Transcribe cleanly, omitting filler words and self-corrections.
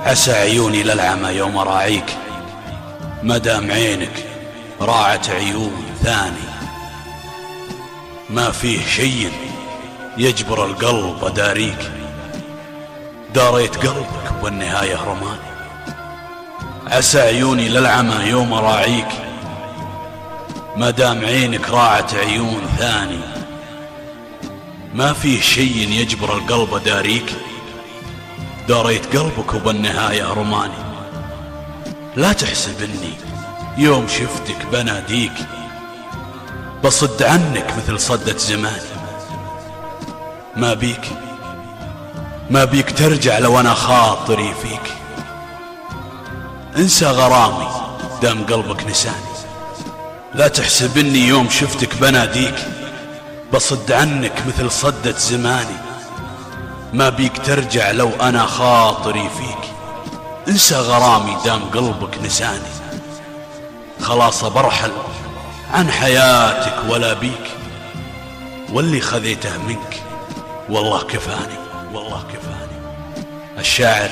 عسى عيوني للعمى يوم راعيك، ما دام عينك راعت عيون ثاني. ما فيه شي يجبر القلب أداريك، داريت قلبك والنهاية رماني. عسى عيوني للعمى يوم راعيك، ما دام عينك راعت عيون ثاني. ما فيه شي يجبر القلب أداريك، داريت قلبك وبالنهاية رماني. لا تحسب اني يوم شفتك بناديك بصد عنك مثل صدة زماني. ما بيك ترجع لو انا خاطري فيك، انسى غرامي دام قلبك نساني. لا تحسب اني يوم شفتك بناديك بصد عنك مثل صدة زماني. ما بيك ترجع لو انا خاطري فيك، انسى غرامي دام قلبك نساني. خلاص برحل عن حياتك ولا بيك، واللي خذيته منك والله كفاني. الشاعر